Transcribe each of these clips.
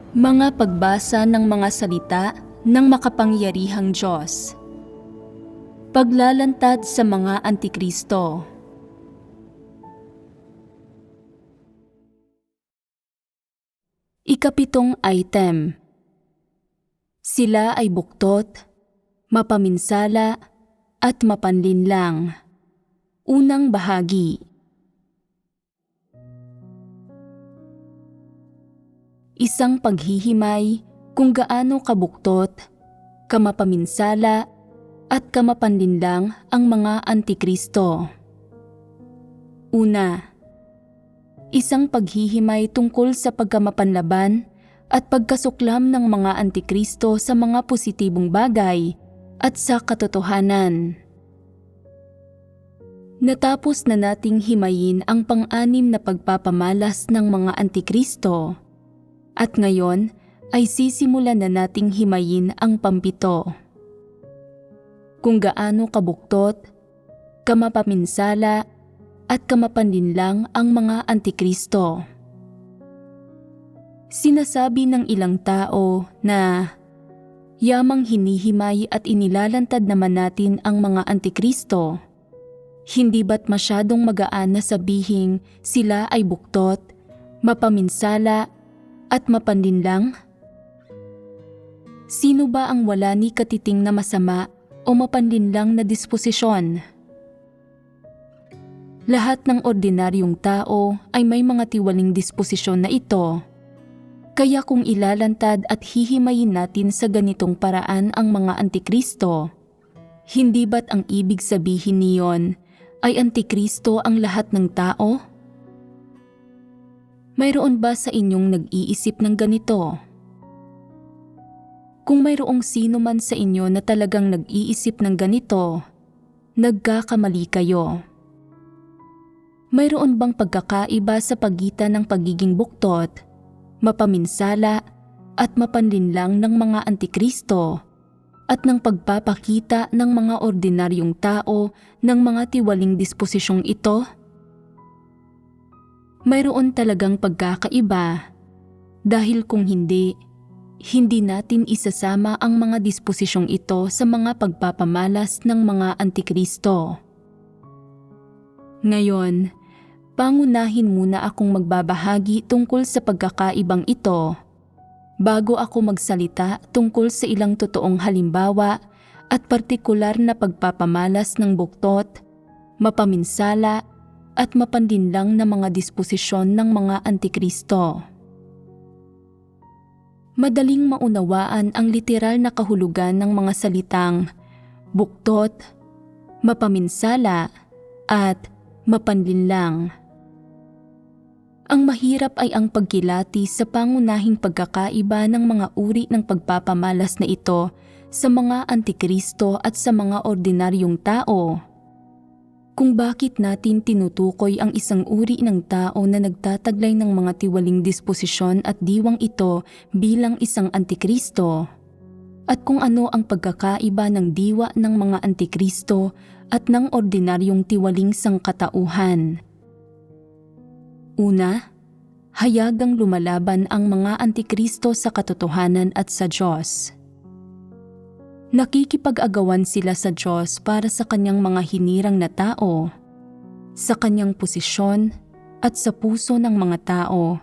Mga pagbasa ng mga salita ng makapangyarihang Diyos. Paglalantad sa mga Antikristo. Ikapitong item. Sila ay buktot, mapaminsala, at mapanlinlang. Unang bahagi. Isang paghihimay kung gaano kabuktot, kamapaminsala, at kamapanlinlang ang mga Antikristo. Una, isang paghihimay tungkol sa pagkamapanlaban at pagkasuklam ng mga Antikristo sa mga positibong bagay at sa katotohanan. Natapos na nating himayin ang pang-anim na pagpapamalas ng mga Antikristo. At ngayon ay sisimulan na nating himayin ang pampito. Kung gaano kabuktot, kamapaminsala, at kamapanlinlang ang mga Antikristo. Sinasabi ng ilang tao na yamang hinihimay at inilalantad naman natin ang mga Antikristo. Hindi ba't masyadong magaan na sabihing sila ay buktot, mapaminsala, at mapanlinlang? Sino ba ang wala ni katiting na masama o mapanlinlang na disposisyon? Lahat ng ordinaryong tao ay may mga tiwaling disposisyon na ito. Kaya kung ilalantad at hihimayin natin sa ganitong paraan ang mga Antikristo, hindi ba't ang ibig sabihin niyon ay Antikristo ang lahat ng tao? Mayroon ba sa inyong nag-iisip ng ganito? Kung mayroong sino man sa inyo na talagang nag-iisip ng ganito, nagkakamali kayo. Mayroon bang pagkakaiba sa pagitan ng pagiging buktot, mapaminsala, at mapanlinlang ng mga Antikristo at ng pagpapakita ng mga ordinaryong tao ng mga tiwaling disposisyong ito? Mayroon talagang pagkakaiba dahil kung hindi natin isasama ang mga disposisyong ito sa mga pagpapamalas ng mga Antikristo. Ngayon, pangunahin muna akong magbabahagi tungkol sa pagkakaibang ito bago ako magsalita tungkol sa ilang totoong halimbawa at partikular na pagpapamalas ng buktot, mapaminsala, at mapanlinlang na mga disposisyon ng mga Antikristo. Madaling maunawaan ang literal na kahulugan ng mga salitang buktot, mapaminsala, at mapanlinlang. Ang mahirap ay ang pagkilati sa pangunahing pagkakaiba ng mga uri ng pagpapamalas na ito sa mga Antikristo at sa mga ordinaryong tao. Kung bakit natin tinutukoy ang isang uri ng tao na nagtataglay ng mga tiwaling disposisyon at diwang ito bilang isang Antikristo, at kung ano ang pagkakaiba ng diwa ng mga Antikristo at ng ordinaryong tiwaling sangkatauhan. Una, hayagang lumalaban ang mga Antikristo sa katotohanan at sa Diyos. Nakikipag-agawan sila sa Diyos para sa kanyang mga hinirang na tao, sa kanyang posisyon at sa puso ng mga tao.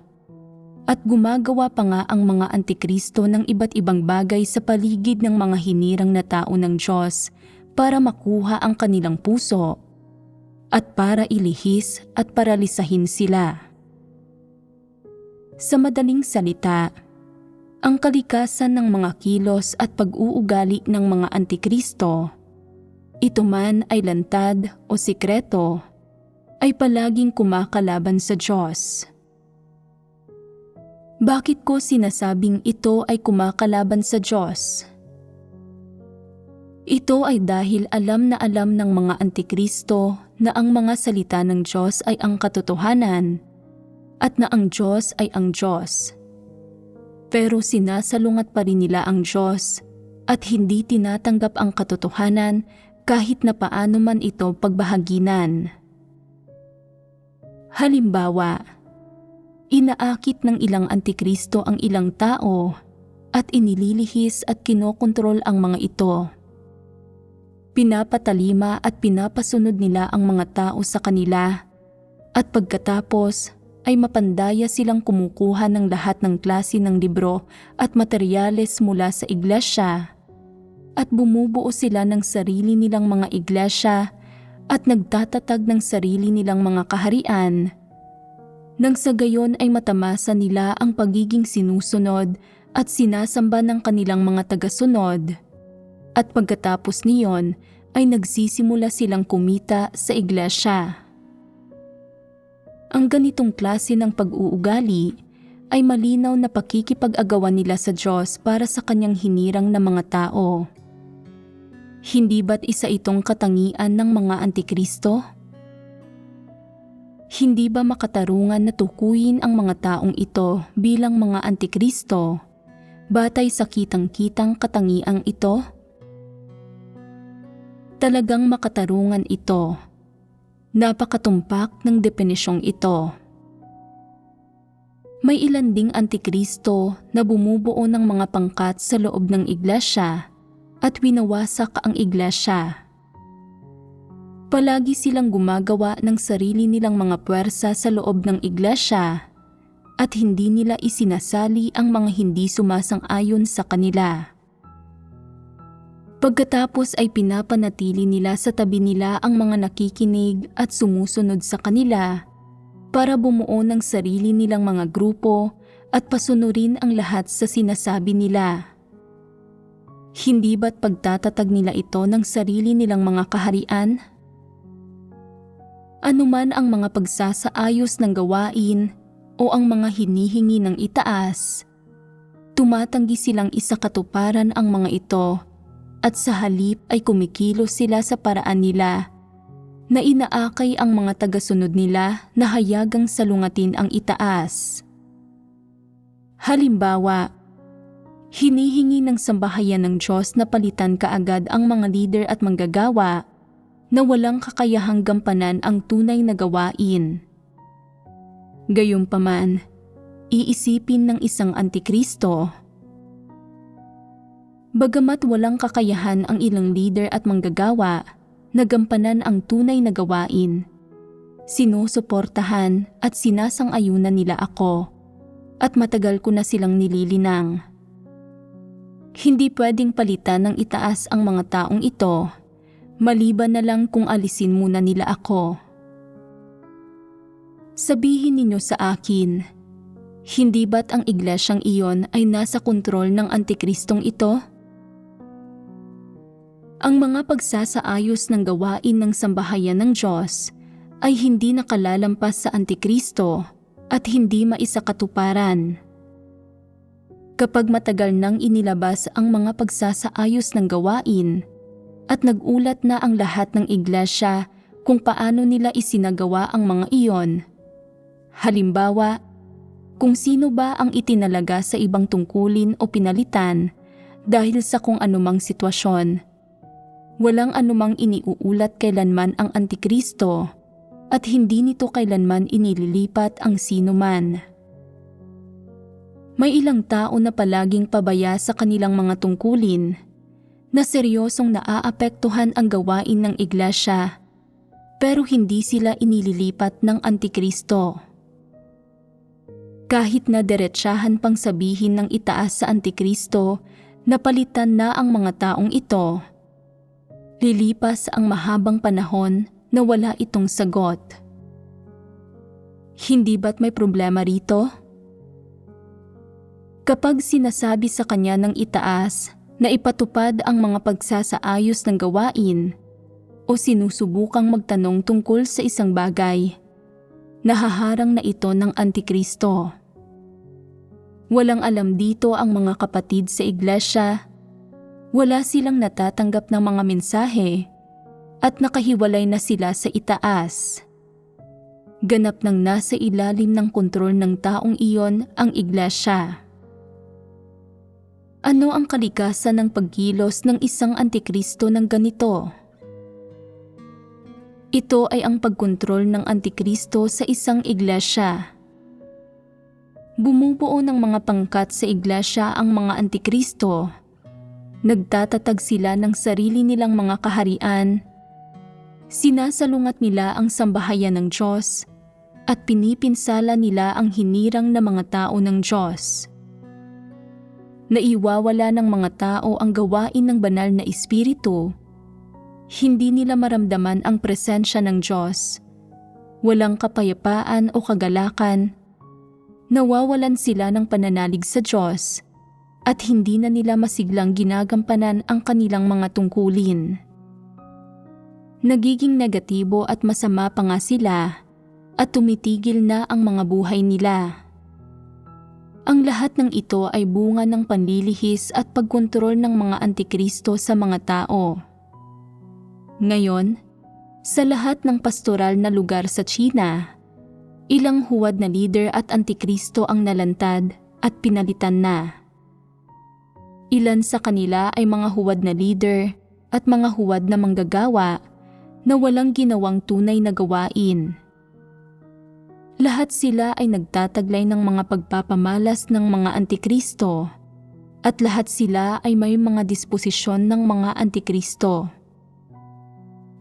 At gumagawa pa nga ang mga Antikristo ng iba't ibang bagay sa paligid ng mga hinirang na tao ng Diyos para makuha ang kanilang puso at para ilihis at paralisahin sila. Sa madaling salita, ang kalikasan ng mga kilos at pag-uugali ng mga Antikristo, ito man ay lantad o sikreto, ay palaging kumakalaban sa Diyos. Bakit ko sinasabing ito ay kumakalaban sa Diyos? Ito ay dahil alam na alam ng mga Antikristo na ang mga salita ng Diyos ay ang katotohanan at na ang Diyos ay ang Diyos. Pero sinasalungat pa rin nila ang Diyos at hindi tinatanggap ang katotohanan kahit na paano man ito pagbahaginan. Halimbawa, Inaakit ng ilang antikristo ang ilang tao at inililihis at kinokontrol ang mga ito. Pinapatalima at pinapasunod nila ang mga tao sa kanila at pagkatapos ay mapandaya silang kumukuha ng lahat ng klase ng libro at materyales mula sa iglesia at bumubuo sila ng sarili nilang mga iglesia at nagtatatag ng sarili nilang mga kaharian. Nang sa gayon ay matamasa nila ang pagiging sinusunod at sinasamba ng kanilang mga tagasunod. At pagkatapos niyon ay nagsisimula silang kumita sa iglesia. Ang ganitong klase ng pag-uugali ay malinaw na pakikipag-agawan nila sa Diyos para sa kanyang hinirang na mga tao. Hindi ba't isa itong katangian ng mga antikristo? Hindi ba makatarungan na tukuyin ang mga taong ito bilang mga antikristo batay sa kitang-kitang katangiang ito? Talagang makatarungan ito. Napakatumpak ng depinisyong ito. May ilan ding antikristo na bumubuo ng mga pangkat sa loob ng iglesia at winawasak ang iglesia. Palagi silang gumagawa ng sarili nilang mga puwersa sa loob ng iglesia at hindi nila isinasali ang mga hindi sumasang-ayon sa kanila. Pagkatapos ay pinapanatili nila sa tabi nila ang mga nakikinig at sumusunod sa kanila para bumuo ng sarili nilang mga grupo at pasunurin ang lahat sa sinasabi nila. Hindi ba't pagtatatag nila ito ng sarili nilang mga kaharian? Anuman ang mga pagsasaayos ng gawain o ang mga hinihingi ng itaas, tumatanggi silang isakatuparan ang mga ito at sa halip ay kumikilos sila sa paraan nila na inaakay ang mga tagasunod nila na hayagang salungatin ang itaas. Halimbawa, hinihingi ng sambahayan ng Diyos na palitan kaagad ang mga leader at manggagawa na walang kakayahang gampanan ang tunay na gawain. Gayunpaman, iisipin ng isang antikristo, bagamat walang kakayahan ang ilang leader at manggagawa na gampanan ang tunay na gawain, sinusuportahan at sinasang-ayunan nila ako at matagal ko na silang nililinang. Hindi pwedeng palitan ng itaas ang mga taong ito, maliban na lang kung alisin muna nila ako. Sabihin ninyo sa akin, hindi ba't ang iglesyang iyon ay nasa kontrol ng antikristong ito? Ang mga pagsasaayos ng gawain ng sambahayan ng Diyos ay hindi nakalalampas sa antikristo at hindi maisakatuparan. Kapag matagal nang inilabas ang mga pagsasaayos ng gawain at nagulat na ang lahat ng iglesia kung paano nila isinagawa ang mga iyon, halimbawa, kung sino ba ang itinalaga sa ibang tungkulin o pinalitan dahil sa kung anumang sitwasyon, walang anumang iniuulat kailanman ang antikristo at hindi nito kailanman inililipat ang sino man. May ilang tao na palaging pabaya sa kanilang mga tungkulin na seryosong naaapektuhan ang gawain ng iglesia pero hindi sila inililipat ng antikristo. Kahit na diretsahan pang sabihin ng itaas sa antikristo na palitan na ang mga taong ito, lilipas ang mahabang panahon na wala itong sagot. Hindi ba't may problema rito? Kapag sinasabi sa kanya ng itaas na ipatupad ang mga pagsasaayos ng gawain o sinusubukang magtanong tungkol sa isang bagay, nahaharang na ito ng antikristo. Walang alam dito ang mga kapatid sa iglesia. Wala silang natatanggap ng mga mensahe at nakahiwalay na sila sa itaas. Ganap nang nasa ilalim ng kontrol ng taong iyon ang iglesia. Ano ang kalikasan ng pagkilos ng isang antikristo ng ganito? Ito ay ang pagkontrol ng antikristo sa isang iglesia. Bumubuo ng mga pangkat sa iglesia ang mga antikristo. Nagtatatag sila ng sarili nilang mga kaharian. Sinasalungat nila ang sambahayan ng Diyos at pinipinsala nila ang hinirang na mga tao ng Diyos. Naiwawala ng mga tao ang gawain ng banal na espiritu. Hindi nila maramdaman ang presensya ng Diyos. Walang kapayapaan o kagalakan. Nawawalan sila ng pananalig sa Diyos at hindi na nila masiglang ginagampanan ang kanilang mga tungkulin. Nagiging negatibo at masama pa nga sila at tumitigil na ang mga buhay nila. Ang lahat ng ito ay bunga ng panlilihis at pagkontrol ng mga antikristo sa mga tao. Ngayon, sa lahat ng pastoral na lugar sa China, ilang huwad na leader at antikristo ang nalantad at pinalitan na. Ilan sa kanila ay mga huwad na leader at mga huwad na manggagawa na walang ginawang tunay na gawain. Lahat sila ay nagtataglay ng mga pagpapamalas ng mga antikristo at lahat sila ay may mga disposisyon ng mga antikristo.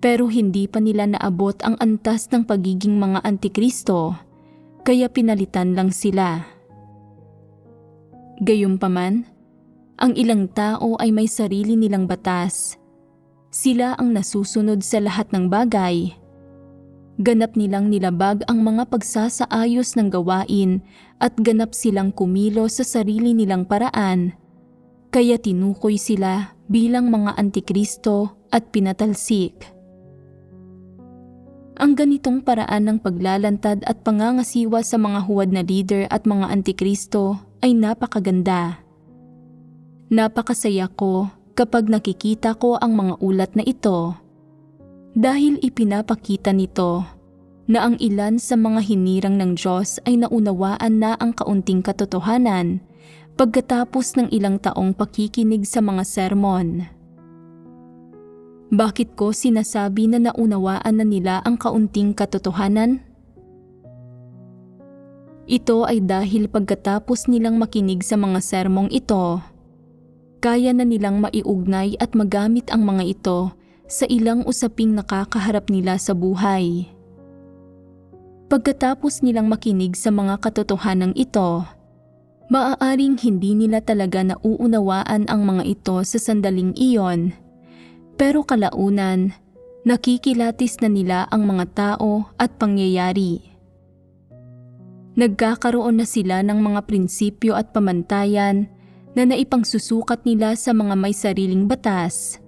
Pero hindi pa nila naabot ang antas ng pagiging mga antikristo, kaya pinalitan lang sila. Gayunpaman, ang ilang tao ay may sarili nilang batas. Sila ang nasusunod sa lahat ng bagay. Ganap nilang nilabag ang mga pagsasaayos ng gawain at ganap silang kumilos sa sarili nilang paraan, kaya tinukoy sila bilang mga antikristo at pinatalsik. Ang ganitong paraan ng paglalantad at pangangasiwa sa mga huwad na leader at mga antikristo ay napakaganda. Napakasaya ko kapag nakikita ko ang mga ulat na ito. Dahil ipinapakita nito na ang ilan sa mga hinirang ng Diyos ay naunawaan na ang kaunting katotohanan pagkatapos ng ilang taong pakikinig sa mga sermon. Bakit ko sinasabi na naunawaan na nila ang kaunting katotohanan? Ito ay dahil pagkatapos nilang makinig sa mga sermong ito, kaya na nilang maiugnay at magamit ang mga ito sa ilang usaping nakakaharap nila sa buhay. Pagkatapos nilang makinig sa mga katotohanang ito, maaaring hindi nila talaga nauunawaan ang mga ito sa sandaling iyon, pero kalaunan, nakikilatis na nila ang mga tao at pangyayari. Nagkakaroon na sila ng mga prinsipyo at pamantayan na naipangsusukat nila sa mga may sariling batas,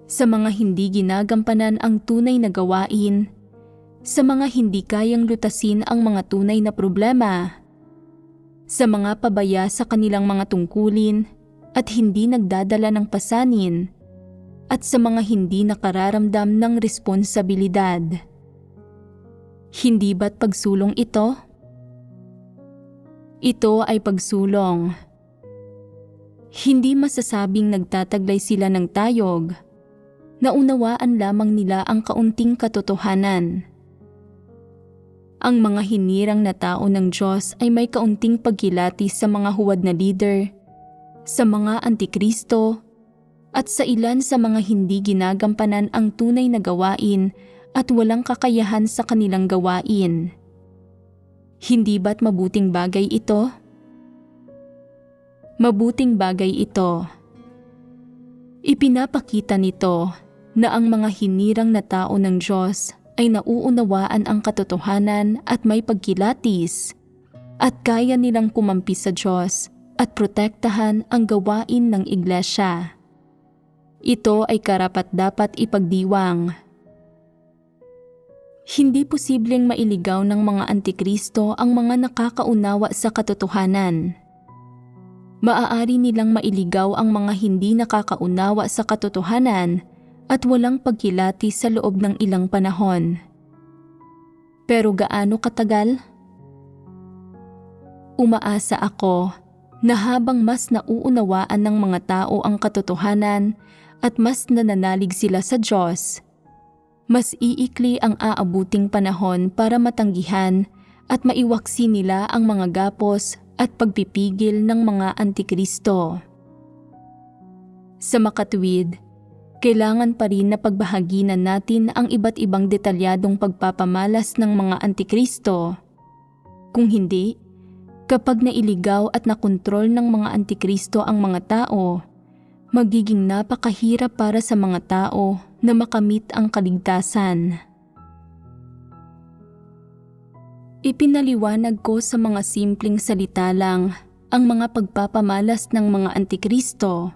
sa mga hindi ginagampanan ang tunay na gawain, sa mga hindi kayang lutasin ang mga tunay na problema, sa mga pabaya sa kanilang mga tungkulin at hindi nagdadala ng pasanin, at sa mga hindi nakararamdam ng responsibilidad. Hindi ba't pagsulong ito? Ito ay pagsulong. Hindi masasabing nagtataglay sila ng tayog. Naunawaan lamang nila ang kaunting katotohanan. Ang mga hinirang na tao ng Diyos ay may kaunting pagkilatis sa mga huwad na leader, sa mga antikristo, at sa ilan sa mga hindi ginagampanan ang tunay na gawain at walang kakayahan sa kanilang gawain. Hindi ba't mabuting bagay ito? Mabuting bagay ito. Ipinapakita nito na ang mga hinirang na tao ng Diyos ay nauunawaan ang katotohanan at may pagkilatis at kaya nilang kumampi sa Diyos at protektahan ang gawain ng iglesia. Ito ay karapat-dapat ipagdiwang. Hindi posibleng mailigaw ng mga antikristo ang mga nakakaunawa sa katotohanan. Maaari nilang mailigaw ang mga hindi nakakaunawa sa katotohanan at walang pagkilati sa loob ng ilang panahon. Pero gaano katagal? Umaasa ako na habang mas nauunawaan ng mga tao ang katotohanan at mas nananalig sila sa Diyos, mas iikli ang aabuting panahon para matanggihan at maiwaksi nila ang mga gapos at pagpipigil ng mga antikristo. Sa makatuwid, kailangan pa rin na pagbahaginan natin ang iba't ibang detalyadong pagpapamalas ng mga antikristo. Kung hindi, kapag nailigaw at nakontrol ng mga antikristo ang mga tao, magiging napakahirap para sa mga tao na makamit ang kaligtasan. Ipinaliwanag ko sa mga simpleng salita lang ang mga pagpapamalas ng mga antikristo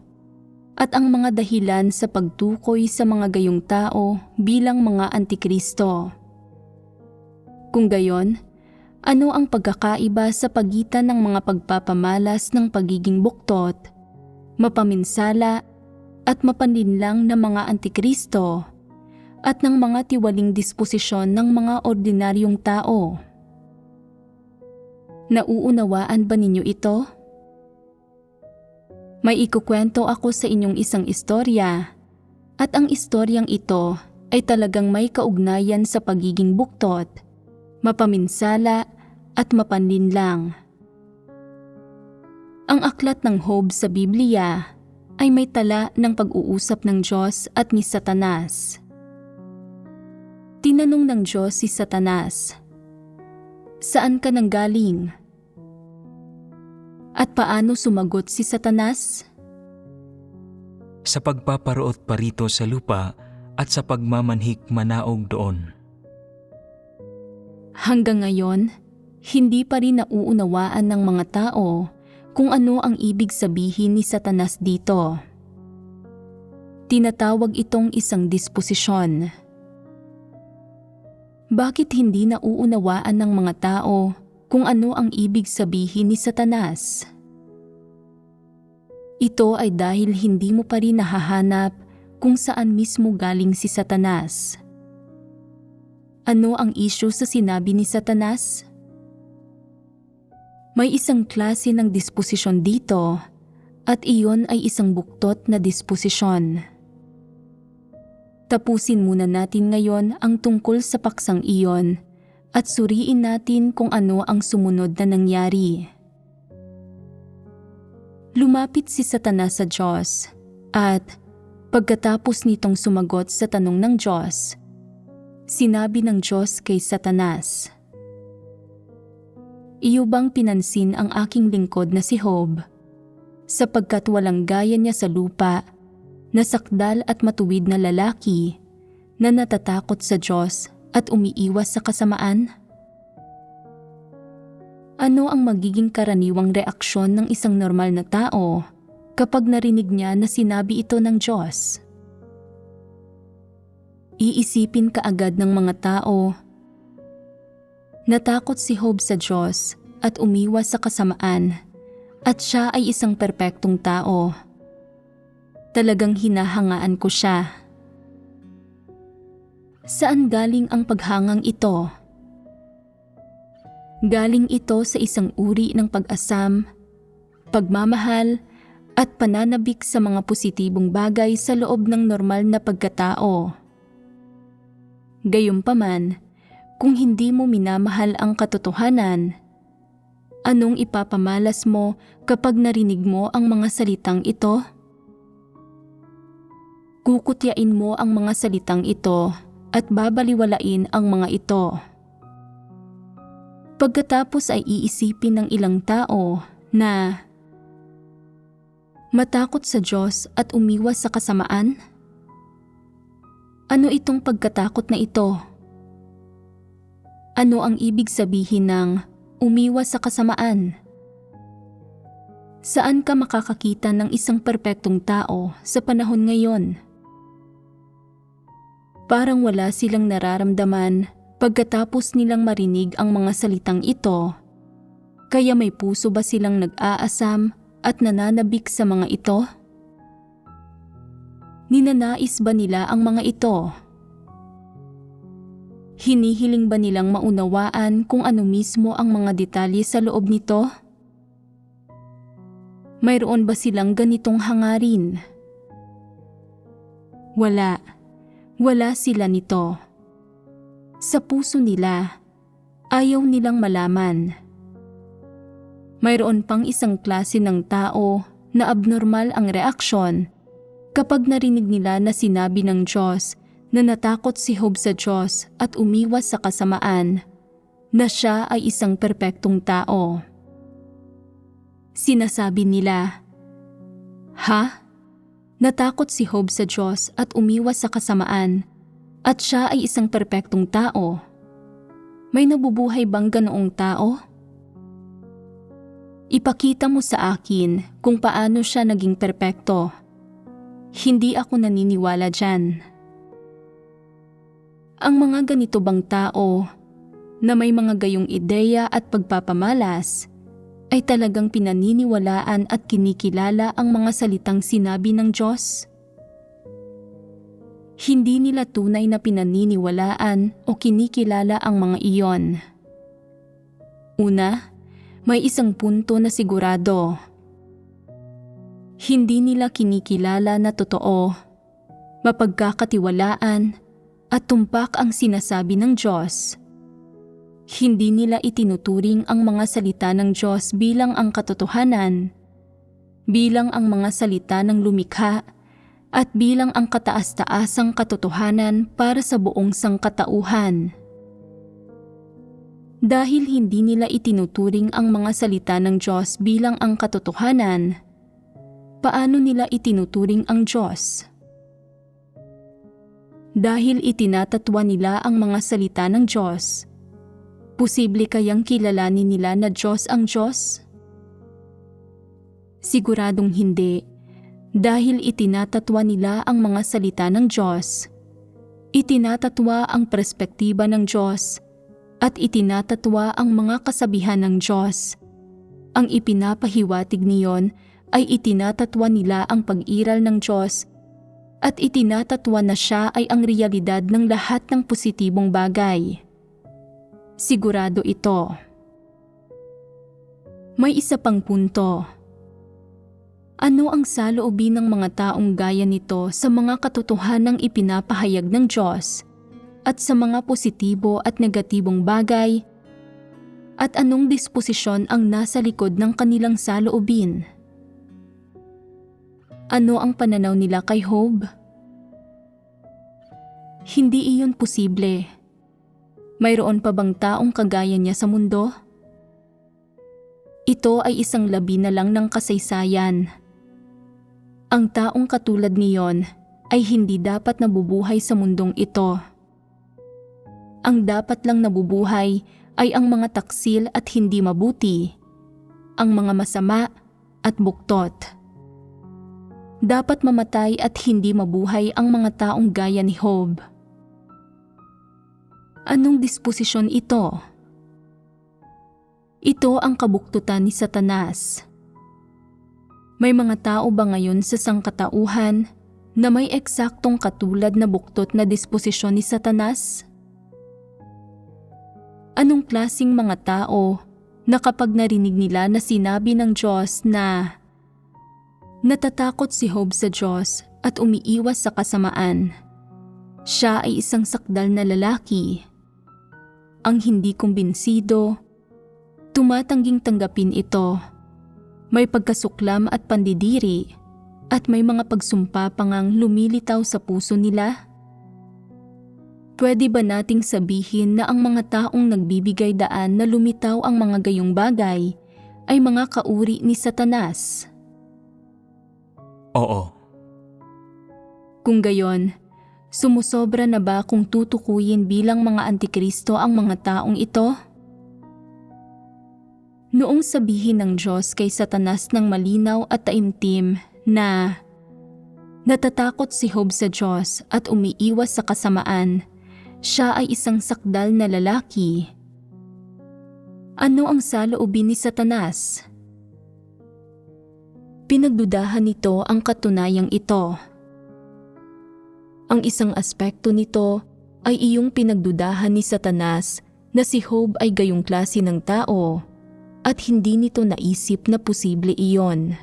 at ang mga dahilan sa pagtukoy sa mga gayong tao bilang mga antikristo. Kung gayon, ano ang pagkakaiba sa pagitan ng mga pagpapamalas ng pagiging buktot, mapaminsala at mapanlinlang na mga antikristo at ng mga tiwaling disposisyon ng mga ordinaryong tao? Nauunawaan ba ninyo ito? May ikukwento ako sa inyong isang istorya, at ang istoryang ito ay talagang may kaugnayan sa pagiging buktot, mapaminsala at mapanlinlang. Ang aklat ng Job sa Biblia ay may tala ng pag-uusap ng Diyos at ni Satanas. Tinanong ng Diyos si Satanas, "Saan ka nanggaling?" At paano sumagot si Satanas? Sa pagpaparoot pa rito sa lupa at sa pagmamanhik manaog doon. Hanggang ngayon, hindi pa rin nauunawaan ng mga tao kung ano ang ibig sabihin ni Satanas dito. Tinatawag itong isang disposisyon. Bakit hindi nauunawaan ng mga tao kung ano ang ibig sabihin ni Satanas? Ito ay dahil hindi mo pa rin nahahanap kung saan mismo galing si Satanas. Ano ang issue sa sinabi ni Satanas? May isang klase ng disposisyon dito at iyon ay isang buktot na disposisyon. Tapusin muna natin ngayon ang tungkol sa paksang iyon at suriin natin kung ano ang sumunod na nangyari. Lumapit si Satanas sa Diyos at pagkatapos nitong sumagot sa tanong ng Diyos, sinabi ng Diyos kay Satanas, "Iyo bang pinansin ang aking lingkod na si Job, sapagkat walang gaya niya sa lupa, na sakdal at matuwid na lalaki, na natatakot sa Diyos at umiiwas sa kasamaan?" Ano ang magiging karaniwang reaksyon ng isang normal na tao kapag narinig niya na sinabi ito ng Diyos? Iisipin kaagad ng mga tao, natakot si Job sa Diyos at umiwas sa kasamaan, at siya ay isang perpektong tao. Talagang hinahangaan ko siya. Saan galing ang paghangang ito? Galing ito sa isang uri ng pag-asam, pagmamahal, at pananabik sa mga positibong bagay sa loob ng normal na pagkatao. Gayunpaman, kung hindi mo minamahal ang katotohanan, anong ipapamalas mo kapag narinig mo ang mga salitang ito? Kukutyain mo ang mga salitang ito at babaliwalain ang mga ito. Pagkatapos ay iisipin ng ilang tao na matakot sa Diyos at umiwas sa kasamaan? Ano itong pagkatakot na ito? Ano ang ibig sabihin ng umiwas sa kasamaan? Saan ka makakakita ng isang perpektong tao sa panahon ngayon? Parang wala silang nararamdaman pagkatapos nilang marinig ang mga salitang ito. Kaya may puso ba silang nag-aasam at nananabik sa mga ito? Ninanais ba nila ang mga ito? Hinihiling ba nilang maunawaan kung ano mismo ang mga detalye sa loob nito? Mayroon ba silang ganitong hangarin? Wala. Wala sila nito. Sa puso nila, ayaw nilang malaman. Mayroon pang isang klase ng tao na abnormal ang reaksyon kapag narinig nila na sinabi ng Diyos na natakot si Job sa Diyos at umiwas sa kasamaan, na siya ay isang perpektong tao. Sinasabi nila, "Ha? Natakot si Job sa Diyos at umiwas sa kasamaan, at siya ay isang perpektong tao. May nabubuhay bang ganoong tao? Ipakita mo sa akin kung paano siya naging perpekto. Hindi ako naniniwala dyan." Ang mga ganito bang tao na may mga gayong ideya at pagpapamalas ay talagang pinaniniwalaan at kinikilala ang mga salitang sinabi ng Diyos? Hindi nila tunay na pinaniniwalaan o kinikilala ang mga iyon. Una, may isang punto na sigurado. Hindi nila kinikilala na totoo, mapagkakatiwalaan at tumpak ang sinasabi ng Diyos. Hindi nila itinuturing ang mga salita ng Diyos bilang ang katotohanan, bilang ang mga salita ng lumikha, at bilang ang kataas-taasang katotohanan para sa buong sangkatauhan. Dahil hindi nila itinuturing ang mga salita ng Diyos bilang ang katotohanan, paano nila itinuturing ang Diyos? Dahil itinatatwa nila ang mga salita ng Diyos, posible kayang kilalanin nila na Diyos ang Diyos? Siguradong hindi, dahil itinatatwa nila ang mga salita ng Diyos. Itinatatwa ang perspektiba ng Diyos at itinatatwa ang mga kasabihan ng Diyos. Ang ipinapahiwatig niyon ay itinatatwa nila ang pag-iral ng Diyos at itinatatwa na siya ay ang realidad ng lahat ng positibong bagay. Sigurado ito. May isa pang punto. Ano ang saloobin ng mga taong gaya nito sa mga katotohanang ipinapahayag ng Diyos at sa mga positibo at negatibong bagay? At anong disposisyon ang nasa likod ng kanilang saloobin? Ano ang pananaw nila kay Job? Hindi iyon posible. Mayroon pa bang taong kagaya niya sa mundo? Ito ay isang labi na lang ng kasaysayan. Ang taong katulad niyon ay hindi dapat nabubuhay sa mundong ito. Ang dapat lang nabubuhay ay ang mga taksil at hindi mabuti, ang mga masama at buktot. Dapat mamatay at hindi mabuhay ang mga taong gaya ni Job. Anong disposisyon ito? Ito ang kabuktutan ni Satanas. May mga tao ba ngayon sa sangkatauhan na may eksaktong katulad na buktot na disposisyon ni Satanas? Anong klasing mga tao na kapag narinig nila na sinabi ng Diyos na natatakot si Job sa Diyos at umiiwas sa kasamaan, siya ay isang sakdal na lalaki? Ang hindi kumbinsido, tumatangging tanggapin ito, may pagkasuklam at pandidiri, at may mga pagsumpa pa ngang lumilitaw sa puso nila? Pwede ba nating sabihin na ang mga taong nagbibigay daan na lumitaw ang mga gayong bagay ay mga kauri ni Satanas? Oo. Kung gayon, sumusobra na ba kung tutukuyin bilang mga antikristo ang mga taong ito? Noong sabihin ng Diyos kay Satanas ng malinaw at taimtim na natatakot si Job sa Diyos at umiiwas sa kasamaan, siya ay isang sakdal na lalaki. Ano ang saloobin ni Satanas? Pinagdudahan nito ang katunayang ito. Ang isang aspekto nito ay iyong pinagdudahan ni Satanas na si Job ay gayong klase ng tao at hindi nito naisip na posible iyon.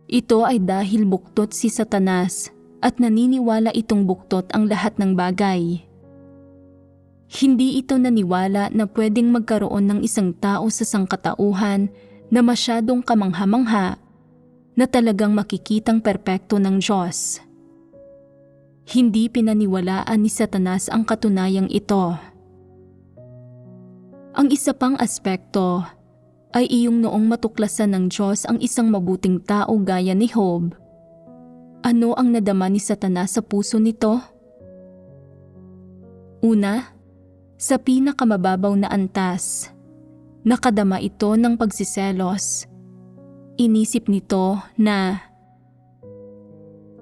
Ito ay dahil buktot si Satanas at naniniwala itong buktot ang lahat ng bagay. Hindi ito naniwala na pwedeng magkaroon ng isang tao sa sangkatauhan na masyadong kamangha-mangha na talagang makikitang perpekto ng Diyos. Hindi pinaniwalaan ni Satanas ang katunayang ito. Ang isa pang aspekto ay iyong noong matuklasan ng Diyos ang isang mabuting tao gaya ni Job. Ano ang nadama ni Satanas sa puso nito? Una, sa pinakamababaw na antas, nakadama ito ng pagsiselos. Inisip nito na,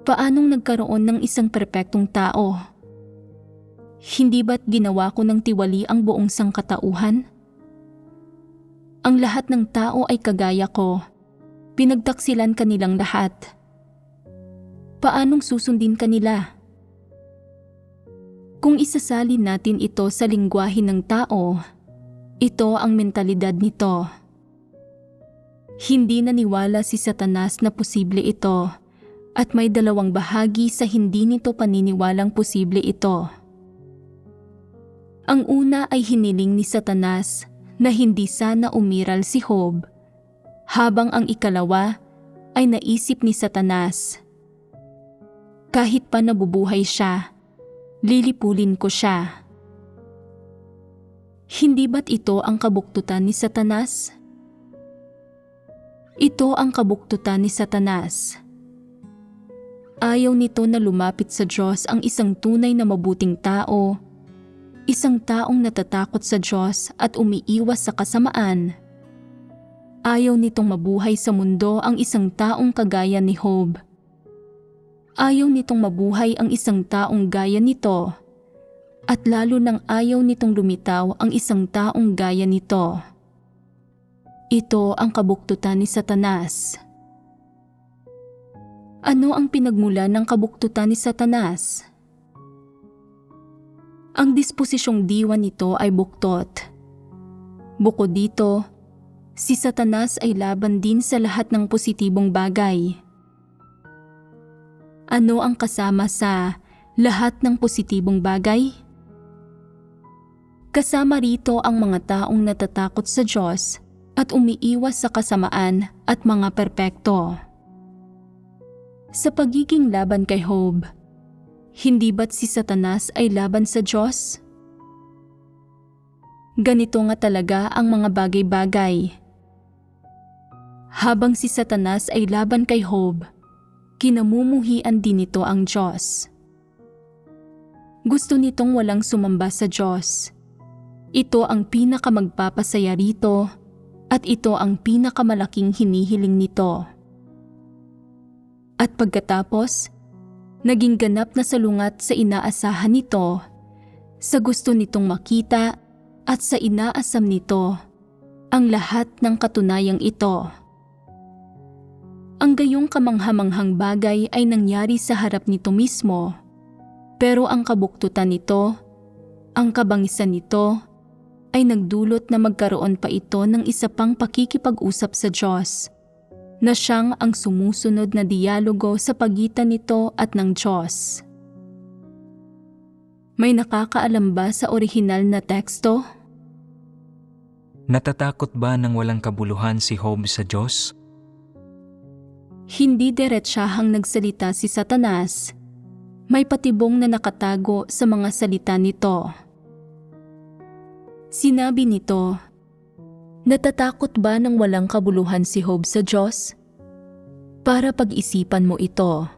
paanong nagkaroon ng isang perpektong tao? Hindi ba't ginawa ko ng tiwali ang buong sangkatauhan? Ang lahat ng tao ay kagaya ko. Pinagtaksilan kanilang lahat. Paanong susundin kanila? Kung isasalin natin ito sa lingwahe ng tao, ito ang mentalidad nito. Hindi naniwala si Satanas na posible ito at may dalawang bahagi sa hindi nito paniniwalang posible ito. Ang una ay hiniling ni Satanas na hindi sana umiral si Job, habang ang ikalawa ay naisip ni Satanas, kahit pa nabubuhay siya, lilipulin ko siya. Hindi ba't ito ang kabuktutan ni Satanas? Ito ang kabuktutan ni Satanas. Ayaw nito na lumapit sa Diyos ang isang tunay na mabuting tao, isang taong natatakot sa Diyos at umiiwas sa kasamaan. Ayaw nitong mabuhay sa mundo ang isang taong kagaya ni Job. Ayaw nitong mabuhay ang isang taong gaya nito, at lalo nang ayaw nitong lumitaw ang isang taong gaya nito. Ito ang kabuktutan ni Satanas. Ano ang pinagmulan ng kabuktutan ni Satanas? Ang disposisyong diwa nito ay buktot. Bukod dito, si Satanas ay laban din sa lahat ng positibong bagay. Ano ang kasama sa lahat ng positibong bagay? Kasama rito ang mga taong natatakot sa Diyos at umiiwas sa kasamaan at mga perpekto. Sa pagiging laban kay Job, hindi ba't si Satanas ay laban sa Diyos? Ganito nga talaga ang mga bagay-bagay. Habang si Satanas ay laban kay Job, kinamumuhian din nito ang Diyos. Gusto nitong walang sumamba sa Diyos. Ito ang pinakamagpapasaya rito at ito ang pinakamalaking hinihiling nito. At pagkatapos, naging ganap na salungat sa inaasahan nito, sa gusto nitong makita at sa inaasam nito, ang lahat ng katunayang ito. Ang gayong kamanghamanghang bagay ay nangyari sa harap nito mismo, pero ang kabuktutan nito, ang kabangisan nito, ay nagdulot na magkaroon pa ito ng isa pang pakikipag-usap sa Diyos, na siyang ang sumusunod na dialogo sa pagitan nito at ng Diyos. May nakakaalam ba sa orihinal na teksto? Natatakot ba ng walang kabuluhan si Job sa Diyos? Hindi diretsahang nagsalita si Satanas. May patibong na nakatago sa mga salita nito. Sinabi nito, natatakot ba ng walang kabuluhan si Job sa Diyos? Para pag-isipan mo ito.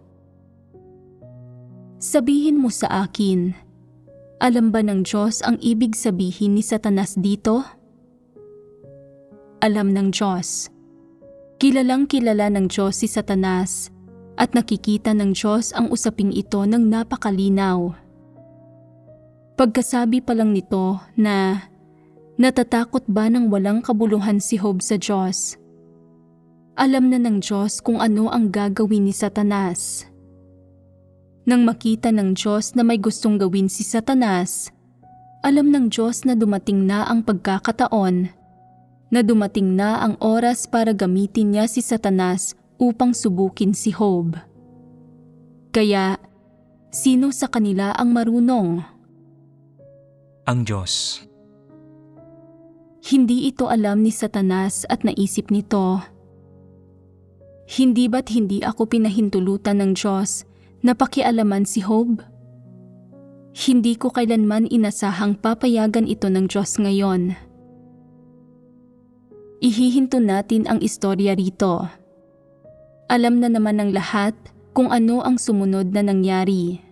Sabihin mo sa akin, alam ba ng Diyos ang ibig sabihin ni Satanas dito? Alam ng Diyos. Kilalang kilala ng Diyos si Satanas at nakikita ng Diyos ang usaping ito ng napakalinaw. Pagkasabi pa lang nito na natatakot ba ng walang kabuluhan si Job sa Diyos, alam na ng Diyos kung ano ang gagawin ni Satanas. Nang makita ng Diyos na may gustong gawin si Satanas, alam ng Diyos na dumating na ang pagkakataon, na dumating na ang oras para gamitin niya si Satanas upang subukin si Job. Kaya, sino sa kanila ang marunong? ang Diyos. Hindi ito alam ni Satanas at naisip nito, hindi ba't hindi ako pinahintulutan ng Diyos na pakialaman si Job? Hindi ko kailanman inasahang papayagan ito ng Diyos ngayon. Ihihinto natin ang istorya rito. Alam na naman ng lahat kung ano ang sumunod na nangyari.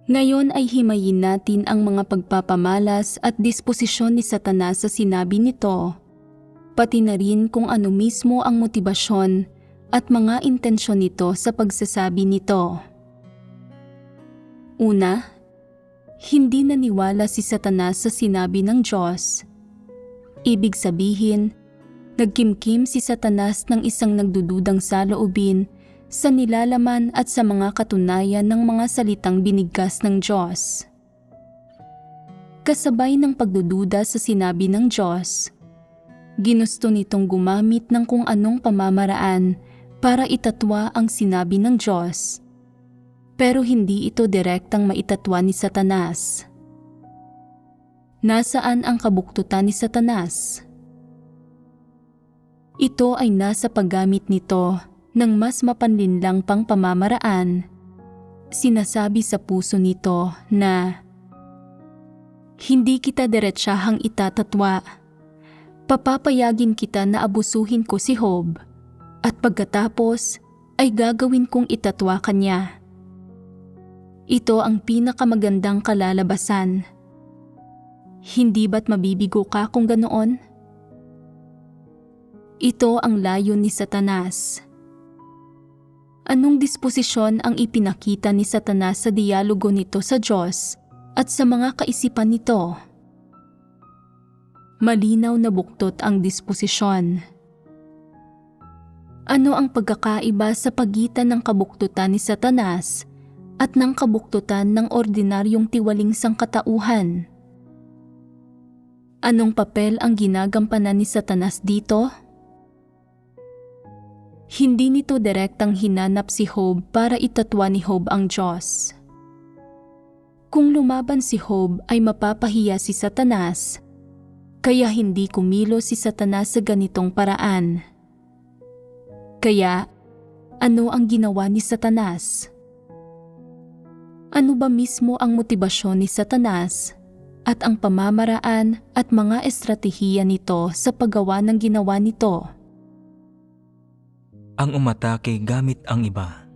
Ngayon ay himayin natin ang mga pagpapamalas at disposisyon ni Satanas sa sinabi nito, pati na rin kung ano mismo ang motibasyon at mga intensyon nito sa pagsasabi nito. Una, hindi naniwala si Satanas sa sinabi ng Diyos. Ibig sabihin, nagkimkim si Satanas ng isang nagdududang saloobin sa nilalaman at sa mga katunayan ng mga salitang binigkas ng Diyos. Kasabay ng pagdududa sa sinabi ng Diyos, ginusto nitong gumamit ng kung anong pamamaraan para itatwa ang sinabi ng Diyos, pero hindi ito direktang maitatwa ni Satanas. Nasaan ang kabuktutan ni Satanas? Ito ay nasa paggamit nito ng mas mapanlinlang pang pamamaraan. Sinasabi sa puso nito na, hindi kita diretsahang itatatwa. Papapayagin kita na abusuhin ko si Job, at pagkatapos ay gagawin kong itatwa kanya. Ito ang pinakamagandang kalalabasan. Hindi ba't mabibigo ka kung ganoon? Ito ang layon ni Satanas. Anong disposisyon ang ipinakita ni Satanas sa dialogo nito sa Diyos at sa mga kaisipan nito? Malinaw na buktot ang disposisyon. Ano ang pagkakaiba sa pagitan ng kabuktutan ni Satanas at ng kabuktutan ng ordinaryong tiwaling sangkatauhan? Anong papel ang ginagampanan ni Satanas dito? Hindi nito direktang hinanap si Job para itatwa ni Job ang Diyos. Kung lumaban si Job ay mapapahiya si Satanas, kaya hindi kumilos si Satanas sa ganitong paraan. Kaya, ano ang ginawa ni Satanas? Ano ba mismo ang motibasyon ni Satanas at ang pamamaraan at mga estratehiya nito sa paggawa ng ginawa nito? Ang umatake gamit ang iba.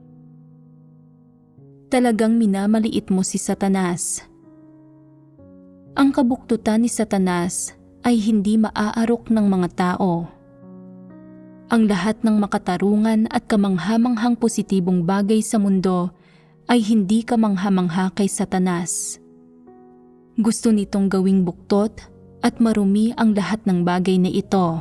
Talagang minamaliit mo si Satanas. Ang kabuktutan ni Satanas ay hindi maaarok ng mga tao. Ang lahat ng makatarungan at kamanghamanghang positibong bagay sa mundo ay hindi kamanghamangha kay Satanas. Gusto nitong gawing buktot at marumi ang lahat ng bagay na ito.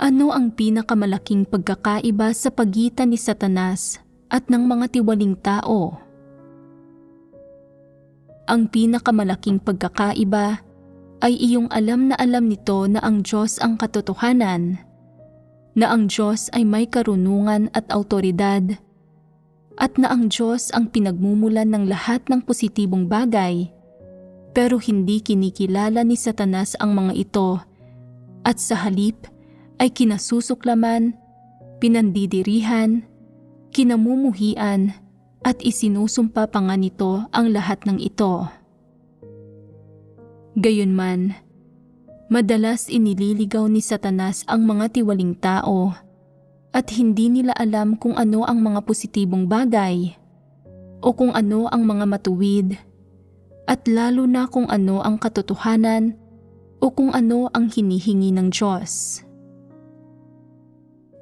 Ano ang pinakamalaking pagkakaiba sa pagitan ni Satanas at ng mga tiwaling tao? Ang pinakamalaking pagkakaiba ay iyong alam na alam nito na ang Diyos ang katotohanan, na ang Diyos ay may karunungan at awtoridad, at na ang Diyos ang pinagmumulan ng lahat ng positibong bagay, pero hindi kinikilala ni Satanas ang mga ito, at sa halip ay kinasusuklaman, pinandidirihan, kinamumuhian, at isinusumpa pa nga nito ang lahat ng ito. Gayunman, madalas inililigaw ni Satanas ang mga tiwaling tao at hindi nila alam kung ano ang mga positibong bagay o kung ano ang mga matuwid at lalo na kung ano ang katotohanan o kung ano ang hinihingi ng Diyos.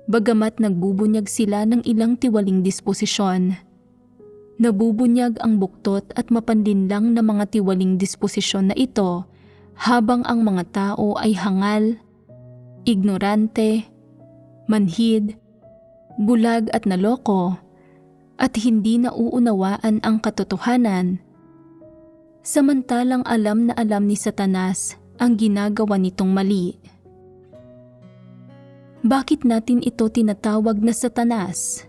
Bagamat nagbubunyag sila ng ilang tiwaling disposisyon, nabubunyag ang buktot at mapanlinlang na mga tiwaling disposisyon na ito habang ang mga tao ay hangal, ignorante, manhid, bulag at naloko at hindi nauunawaan ang katotohanan. Samantalang alam na alam ni Satanas ang ginagawa nitong mali. Bakit natin ito tinatawag na Satanas?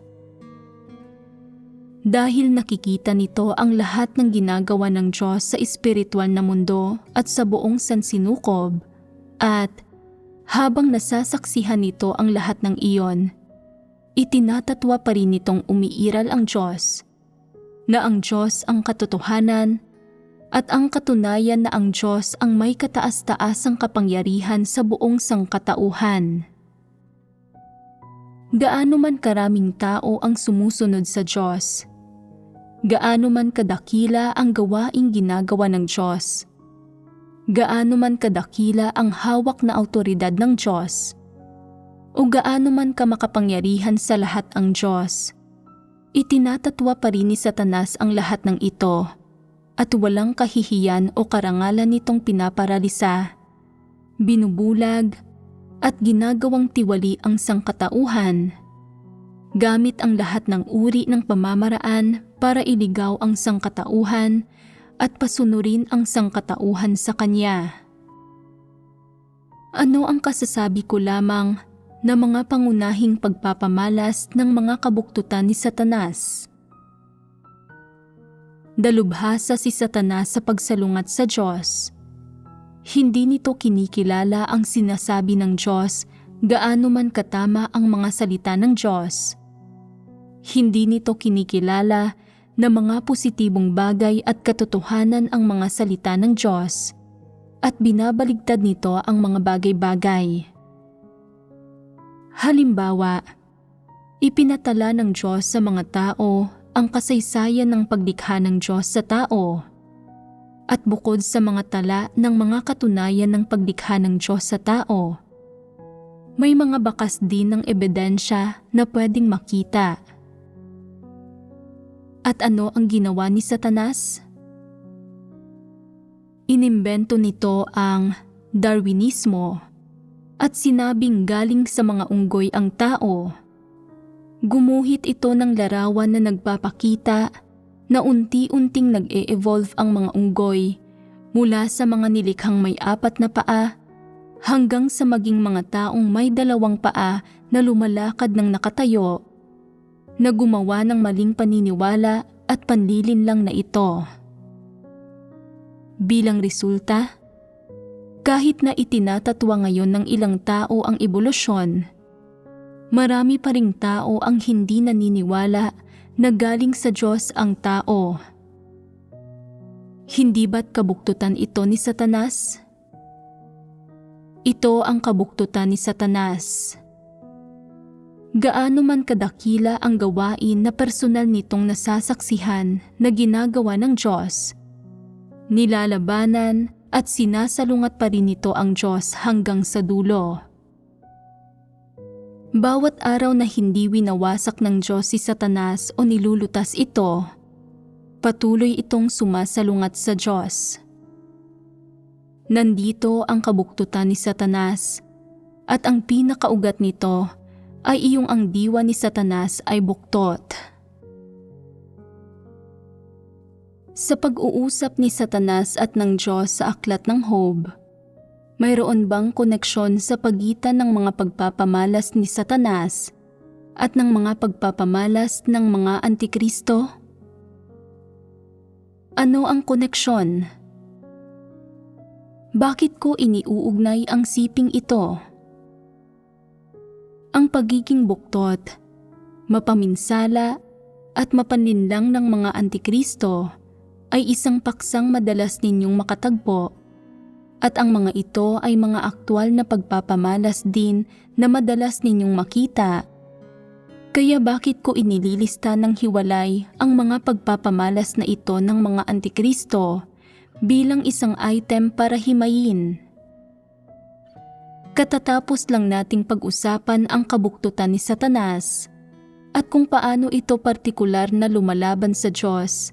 dahil nakikita nito ang lahat ng ginagawa ng Diyos sa espiritual na mundo at sa buong sansinukob, at habang nasasaksihan nito ang lahat ng iyon, itinatatwa pa rin nitong umiiral ang Diyos, na ang Diyos ang katotohanan at ang katunayan na ang Diyos ang may kataas-taasang kapangyarihan sa buong sangkatauhan. Gaano man karaming tao ang sumusunod sa Diyos, gaano man kadakila ang gawaing ginagawa ng Diyos, gaano man kadakila ang hawak na awtoridad ng Diyos, o gaano man kamakapangyarihan sa lahat ang Diyos, itinatatwa pa rin ni Satanas ang lahat ng ito, at walang kahihiyan o karangalan nitong pinaparalisa, binubulag, at ginagawang tiwali ang sangkatauhan, gamit ang lahat ng uri ng pamamaraan para iligaw ang sangkatauhan at pasunurin ang sangkatauhan sa kanya. Ano ang kasasabi ko lamang na mga pangunahing pagpapamalas ng mga kabuktutan ni Satanas? Dalubhasa si Satanas sa pagsalungat sa Diyos. Hindi nito kinikilala ang sinasabi ng Diyos gaano man katama ang mga salita ng Diyos. Hindi nito kinikilala na mga positibong bagay at katotohanan ang mga salita ng Diyos, at binabaligtad nito ang mga bagay-bagay. Halimbawa, ipinatala ng Diyos sa mga tao ang kasaysayan ng paglikha ng Diyos sa tao. At bukod sa mga tala ng mga katunayan ng paglikha ng Diyos sa tao, may mga bakas din ng ebidensya na pwedeng makita. At ano ang ginawa ni Satanas? Inimbento nito ang Darwinismo at sinabing galing sa mga unggoy ang tao. Gumuhit ito ng larawan na nagpapakita na unti-unting nag-e-evolve ang mga unggoy mula sa mga nilikhang may 4 na paa hanggang sa maging mga taong may 2 paa na lumalakad ng nakatayo, na gumawa ng maling paniniwala at panlilinlang na ito. Bilang resulta, kahit na itinatatwa ngayon ng ilang tao ang ebolusyon, marami pa ring tao ang hindi naniniwala na galing sa Diyos ang tao. Hindi ba't kabuktutan ito ni Satanas? Ito ang kabuktutan ni Satanas. Gaano man kadakila ang gawain na personal nitong nasasaksihan na ginagawa ng Diyos, nilalabanan at sinasalungat pa rin nito ang Diyos hanggang sa dulo. Bawat araw na hindi winawasak ng Diyos si Satanas o nilulutas ito, patuloy itong sumasalungat sa Diyos. Nandito ang kabuktutan ni Satanas, at ang pinakaugat nito ay iyong ang diwa ni Satanas ay buktot. Sa pag-uusap ni Satanas at ng Diyos sa aklat ng Job, mayroon bang koneksyon sa pagitan ng mga pagpapamalas ni Satanas at ng mga pagpapamalas ng mga antikristo? Ano ang koneksyon? Bakit ko iniuugnay ang siping ito? Ang pagiging buktot, mapaminsala at mapanlinlang ng mga antikristo ay isang paksang madalas ninyong makatagpo, at ang mga ito ay mga aktwal na pagpapamalas din na madalas ninyong makita. Kaya bakit ko inililista ng hiwalay ang mga pagpapamalas na ito ng mga antikristo bilang isang item para himayin? Katatapos lang nating pag-usapan ang kabuktutan ni Satanas at kung paano ito partikular na lumalaban sa Diyos,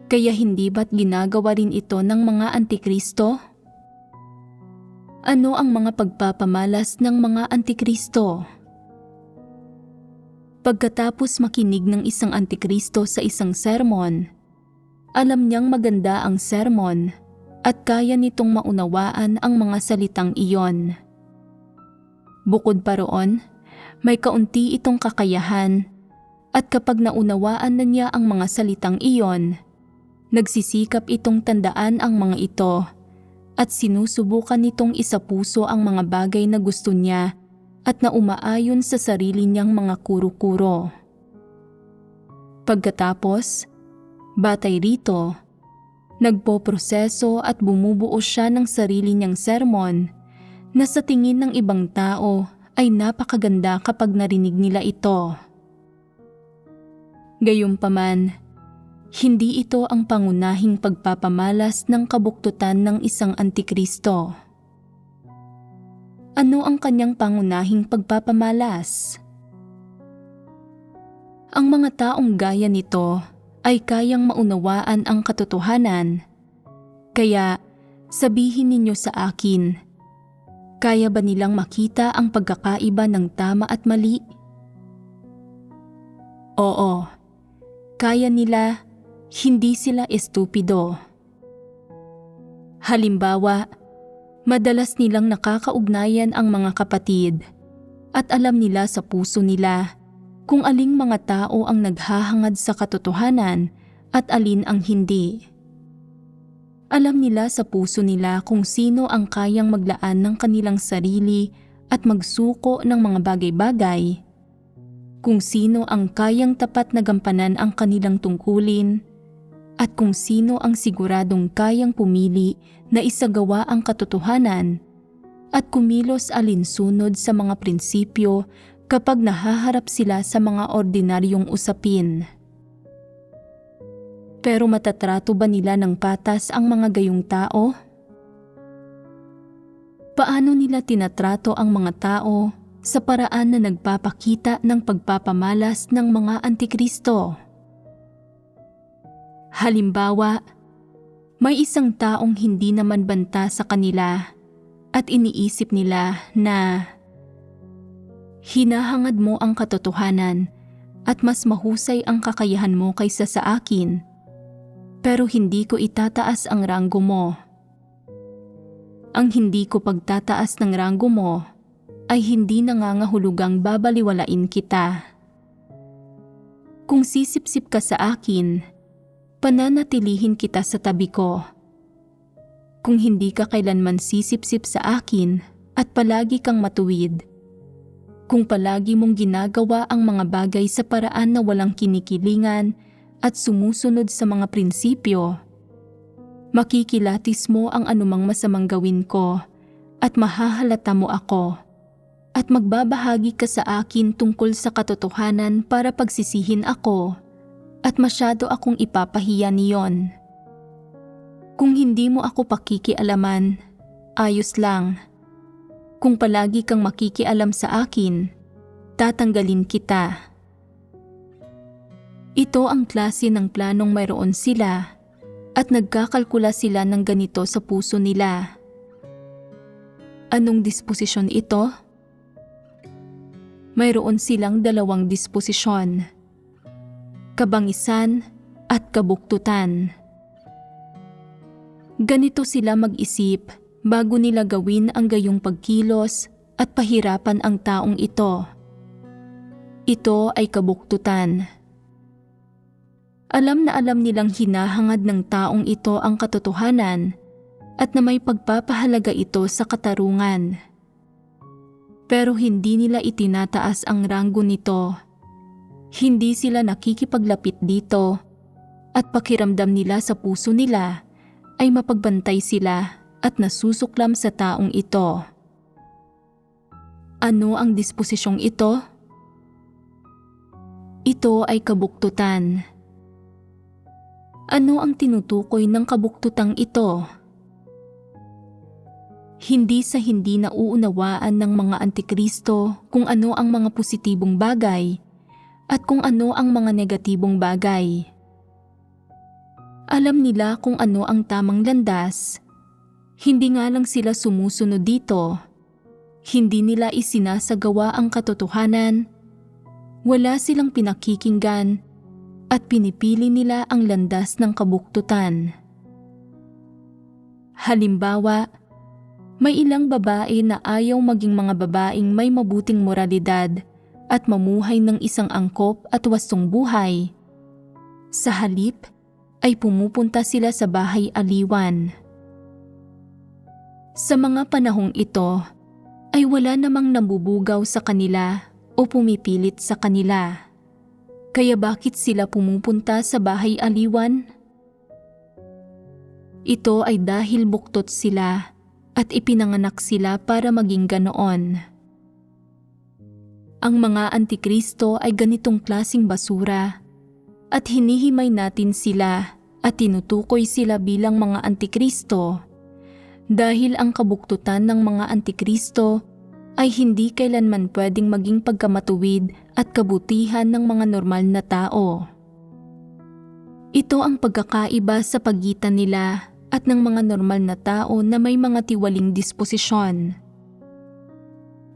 kaya hindi ba't ginagawa rin ito ng mga antikristo? Ano ang mga pagpapamalas ng mga antikristo? Pagkatapos makinig ng isang antikristo sa isang sermon, alam niyang maganda ang sermon at kaya nitong maunawaan ang mga salitang iyon. Bukod pa roon, may kaunti itong kakayahan At kapag naunawaan na niya ang mga salitang iyon, nagsisikap itong tandaan ang mga ito at sinusubukan nitong isapuso ang mga bagay na gusto niya at na umaayon sa sarili niyang mga kuro-kuro. Pagkatapos, batay rito, nagpoproseso at bumubuo siya ng sarili niyang sermon na sa tingin ng ibang tao ay napakaganda kapag narinig nila ito. Gayunpaman, hindi ito ang pangunahing pagpapamalas ng kabuktutan ng isang antikristo. Ano ang kanyang pangunahing pagpapamalas? Ang mga taong gaya nito ay kayang maunawaan ang katotohanan. Kaya sabihin ninyo sa akin, kaya ba nilang makita ang pagkakaiba ng tama at mali? Oo. Kaya nila, hindi sila estupido. Halimbawa, madalas nilang nakakaugnayan ang mga kapatid at alam nila sa puso nila kung aling mga tao ang naghahangad sa katotohanan at alin ang hindi. Alam nila sa puso nila kung sino ang kayang maglaan ng kanilang sarili at magsuko ng mga bagay-bagay, kung sino ang kayang tapat na gampanan ang kanilang tungkulin, at kung sino ang siguradong kayang pumili na isagawa ang katotohanan at kumilos alinsunod sa mga prinsipyo kapag nahaharap sila sa mga ordinaryong usapin. Pero matatrato ba nila ng patas ang mga gayong tao? Paano nila tinatrato ang mga tao sa paraan na nagpapakita ng pagpapamalas ng mga antikristo? Halimbawa, may isang taong hindi naman banta sa kanila at iniisip nila na hinahangad mo ang katotohanan at mas mahusay ang kakayahan mo kaysa sa akin, pero hindi ko itataas ang ranggo mo. Ang hindi ko pagtataas ng ranggo mo ay hindi nangangahulugang babaliwalain kita. Kung sisip-sip ka sa akin, pananatilihin kita sa tabi ko. Kung hindi ka kailanman sisip-sip sa akin at palagi kang matuwid, kung palagi mong ginagawa ang mga bagay sa paraan na walang kinikilingan at sumusunod sa mga prinsipyo, makikilatis mo ang anumang masamang gawin ko at mahahalata mo ako, at magbabahagi ka sa akin tungkol sa katotohanan para pagsisihin ako, at masyado akong ipapahiya niyon. Kung hindi mo ako pakikialaman, ayos lang. Kung palagi kang makikialam sa akin, tatanggalin kita. Ito ang klase ng planong mayroon sila at nagkakalkula sila ng ganito sa puso nila. Anong disposisyon ito? Mayroon silang dalawang disposisyon: kabangisan at kabuktutan. Ganito sila mag-isip bago nila gawin ang gayong pagkilos at pahirapan ang taong ito. Ito ay kabuktutan. Alam na alam nilang hinahangad ng taong ito ang katotohanan at na may pagpapahalaga ito sa katarungan. Pero hindi nila itinataas ang ranggo nito. Hindi sila nakikipaglapit dito at pakiramdam nila sa puso nila ay mapagbantay sila at nasusuklam sa taong ito. Ano ang disposisyong ito? Ito ay kabuktutan. Ano ang tinutukoy ng kabuktutang ito? Hindi sa hindi nauunawaan ng mga antikristo kung ano ang mga positibong bagay at kung ano ang mga negatibong bagay. Alam nila kung ano ang tamang landas. Hindi nga lang sila sumusunod dito. Hindi nila isinasagawa ang katotohanan. Wala silang pinakikinggan at pinipili nila ang landas ng kabuktutan. Halimbawa, may ilang babae na ayaw maging mga babaeng may mabuting moralidad at mamuhay ng isang angkop at wastong buhay. Sa halip ay pumupunta sila sa bahay aliwan. Sa mga panahong ito ay wala namang nambubugaw sa kanila o pumipilit sa kanila. Kaya bakit sila pumupunta sa bahay aliwan? Ito ay dahil buktot sila at ipinanganak sila para maging ganoon. Ang mga antikristo ay ganitong klasing basura at hinihimay natin sila at tinutukoy sila bilang mga antikristo dahil ang kabuktutan ng mga antikristo ay hindi kailanman pwedeng maging pagkamatuwid at kabutihan ng mga normal na tao. Ito ang pagkakaiba sa pagitan nila at ng mga normal na tao na may mga tiwaling disposisyon.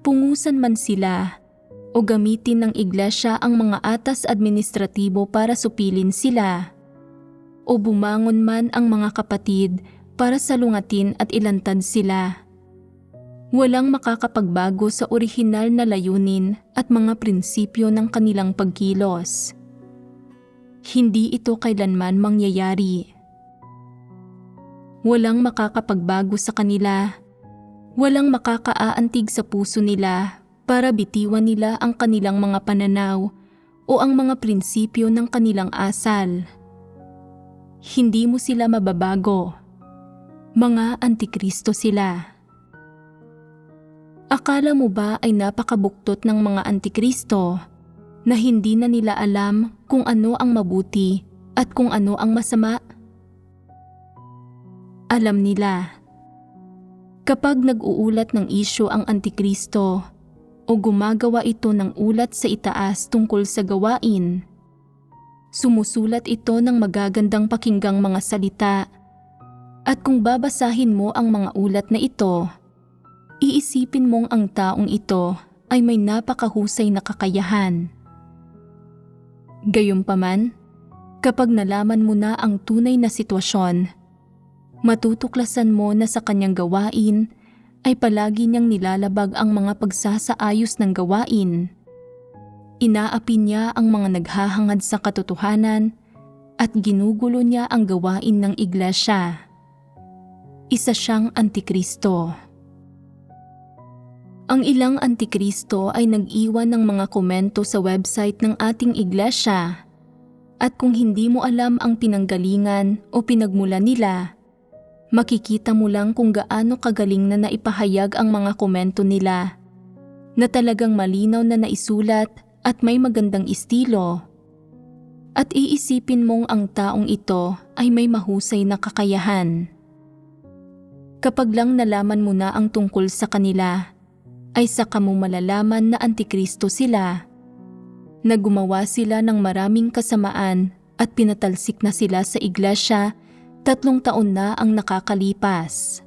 Pungusan man sila o gamitin ng iglesia ang mga atas administratibo para supilin sila, o bumangon man ang mga kapatid para salungatin at ilantad sila. Walang makakapagbago sa orihinal na layunin at mga prinsipyo ng kanilang pagkilos. Hindi ito kailanman mangyayari. Walang makakapagbago sa kanila. Walang makakaaantig sa puso nila para bitiwan nila ang kanilang mga pananaw o ang mga prinsipyo ng kanilang asal. Hindi mo sila mababago. Mga antikristo sila. Akala mo ba ay napakabuktot ng mga antikristo na hindi na nila alam kung ano ang mabuti at kung ano ang masama? Alam nila. Kapag nag-uulat ng isyu ang antikristo o gumagawa ito ng ulat sa itaas tungkol sa gawain, sumusulat ito ng magagandang pakinggang mga salita, at kung babasahin mo ang mga ulat na ito, iisipin mong ang taong ito ay may napakahusay na kakayahan. Gayunpaman, kapag nalaman mo na ang tunay na sitwasyon, matutuklasan mo na sa kanyang gawain ay palagi niyang nilalabag ang mga pagsasaayos ng gawain. Inaapi niya ang mga naghahangad sa katotohanan at ginugulo niya ang gawain ng iglesia. Isa siyang antikristo. Ang ilang antikristo ay nag-iwan ng mga komento sa website ng ating iglesia, at kung hindi mo alam ang pinanggalingan o pinagmula nila, makikita mo lang kung gaano kagaling na naipahayag ang mga komento nila, na talagang malinaw na naisulat at may magandang estilo. At iisipin mong ang taong ito ay may mahusay na kakayahan. Kapag lang nalaman mo na ang tungkol sa kanila, ay saka mo malalaman na antikristo sila, na gumawa sila ng maraming kasamaan at pinatalsik na sila sa iglesia 3 taon na ang nakakalipas.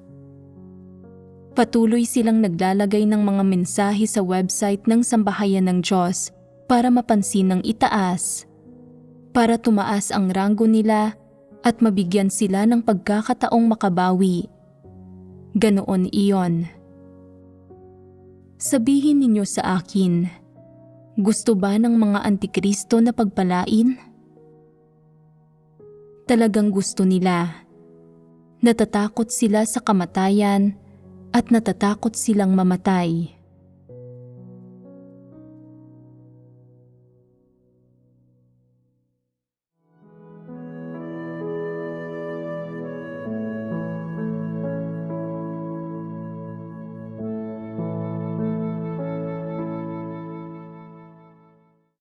Patuloy silang naglalagay ng mga mensahe sa website ng Sambahayan ng Diyos para mapansin ng itaas, para tumaas ang ranggo nila at mabigyan sila ng pagkakataong makabawi. Ganoon iyon. Sabihin ninyo sa akin, gusto ba ng mga antikristo na pagpalain? Talagang gusto nila. Natatakot sila sa kamatayan at natatakot silang mamatay.